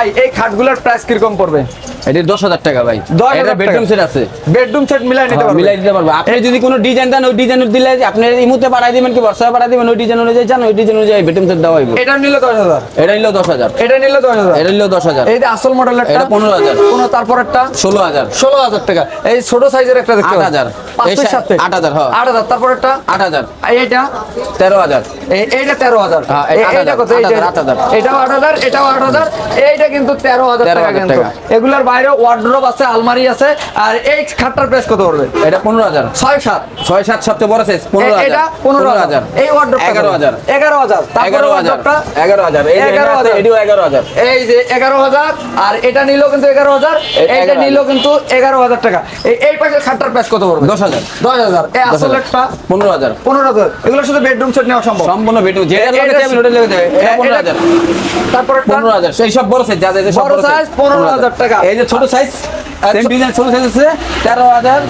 ভাই এই খাটগুলোর প্রাইস কিরকম পড়বে? এটা 10,000 টাকা ভাই। 10,000 এটা বেডরুম সেট আছে, বেডরুম সেট মিলাই নিতে পারবেন। মিলাই দিতে পারবো। আপনি যদি কোনো ডিজাইন দেন ওই ডিজাইন দিলে আপনি ইমুতে পাঠাই দিবেন কি WhatsApp পাঠাই দিবেন, ওই ডিজাইন অনুযায়ী জান ওই ডিজাইন অনুযায়ী বেডরুম সেট দেওয়া হইব। এটা নিলে 10,000, এটা নিলো 10,000, এটা নিলে 10,000, এটা নিলো 10,000। এই যে আসল মডেলেরটা এটা 15,000, তারপরেরটা 16,000, 16,000 টাকা। এই ছোট সাইজের একটা দেখতে 8,000, 500 সাথে 8,000, হ্যাঁ 8,000, তারপরেরটা 8,000, এইটা 13,000, এইটা 13,000, হ্যাঁ, এইটা কত? 8,000, এটাও 8,000, এটাও 8,000, এইটা কিন্তু 13,000 টাকা কিন্তু। এগুলার বাইরে ওয়ার্ডরোব আছে, আলমারি আছে। আর এই খাটটার প্রাইস কত পড়বে? এটা 15,000, 6-7, 6-7 সবচেয়ে বড় সাইজ 15,000, এটা 15,000, এই ওয়ার্ডরোবটা 11,000, 11,000, তারপরে 11,000, ওয়ার্ডরোবটা 11,000, এই যে 11,000, এডিও 11,000, এই যে 11,000, আর এটা নিলো কিন্তু 11,000, এইটা নিলো কিন্তু 11,000 টাকা। এই পাশের খাটটার প্রাইস কত পড়বে? 10,000, 10,000, এই আসলেরটা 15,000, 15,000। এগুলো শুধু বেডরুম সেট নেওয়া সম্ভব। সম্পূর্ণ বেডরুম যেটা লাগে চাইবেন ওটা লেগে যাবে। এটা 15,000, তারপরে 15,000, সেই সব বড় সাইজ যা যা সব বড় সাইজ 15,000 টাকা। এই যে ছোট সাইজ সেম ডিজাইন ছোট সাইজ আছে 13,000,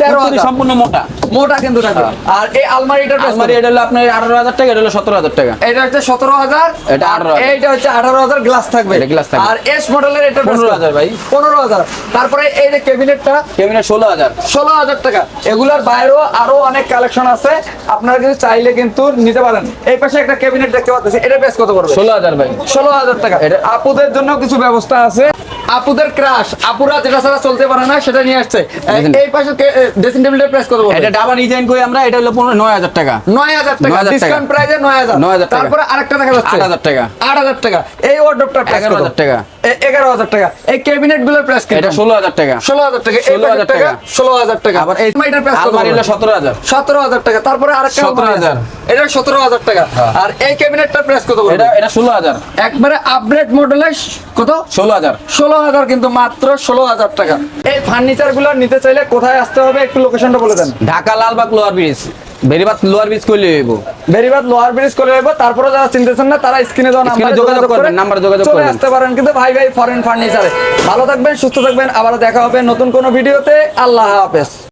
13,000 সম্পূর্ণ মোটা মোটা কিন্তু থাকবে। আর এই আলমারিটার প্রাইস আলমারি এটা হলো আপনার 18,000 টাকা, এটা হলো 17,000 টাকা। এটা হচ্ছে 17,000, এটা 18,000, এইটা হচ্ছে 18,000, গ্লাস থাকবে। এটা গ্লাস থাকবে। আর এস মডেলের এটা 15,000 ভাই, 15,000। তারপরে এই যে ক্যাবিনেটটা ক্যাবিনেট 16,000, 16,000 টাকা। এগুলার বাইরেও আরো অনেক কালেকশন আছে, আপনারা কিন্তু চাইলে কিন্তু নিতে পারেন। এই পাশে একটা ক্যাবিনেট দেখতে পাচ্ছেন, এটা প্রাইস কত পড়বে? 16,000 ভাই, 16,000 টাকা। এটা আপুদের জন্য কিছু ব্যবস্থা আছে। আপুদের ক্রাশ, আপুরা যেটা ছাড়া চলতে পারে না সেটা নিয়ে আসছে। এই পাশে ড্রেসিং টেবিলের প্রাইস কত পড়বে? এটা ডাবল ডিজাইন করি আমরা, এটা হলো 9,000 টাকা, 9,000 টাকা, 9,000 টাকা। ডিসকাউন্ট প্রাইসে 9,000 টাকা। তারপরে আরেকটা দেখা যাচ্ছে 8,000 টাকা, 8,000 টাকা। এই ওয়ার্ডরোবটার প্রাইস 11,000 টাকা, 11,000 টাকা। এই ক্যাবিনেট গুলোর প্রাইস কত? এটা 16,000 টাকা, 16,000 টাকা, 16,000 টাকা, 16,000 টাকা। আবার এই আলমারিটার প্রাইস কত? আলমারি হলো 17,000, 17,000 টাকা। তারপরে আরেকটা 17,000, এটা 17,000 টাকা। আর এই ক্যাবিনেটটার প্রাইস কত পড়বে? এটা 16,000, একবারে আপডেট মডেলের কত? 16,000, 16,000, কিন্তু মাত্র 16,000 টাকা। এই ফার্নিচার গুলো নিতে চাইলে কোথায় আসতে হবে একটু লোকেশনটা বলে দেন। Dhaka Lalbagh lower bridge, Beribadh lower bridge করলে হইব। বেরিবাদ লোয়ার ব্রিজ করে যাবো। তারপরে যারা চিনতেছেন না তারা স্ক্রিনে দেওয়া নাম্বারে যোগাযোগ করবেন, নাম্বার যোগাযোগ চলে করবেন। আসতে পারেন কিন্তু ভাই ফরেন ফার্নিচারে। ভালো থাকবেন, সুস্থ থাকবেন, আবার দেখা হবে নতুন কোনো ভিডিওতে। আল্লাহ হাফেজ।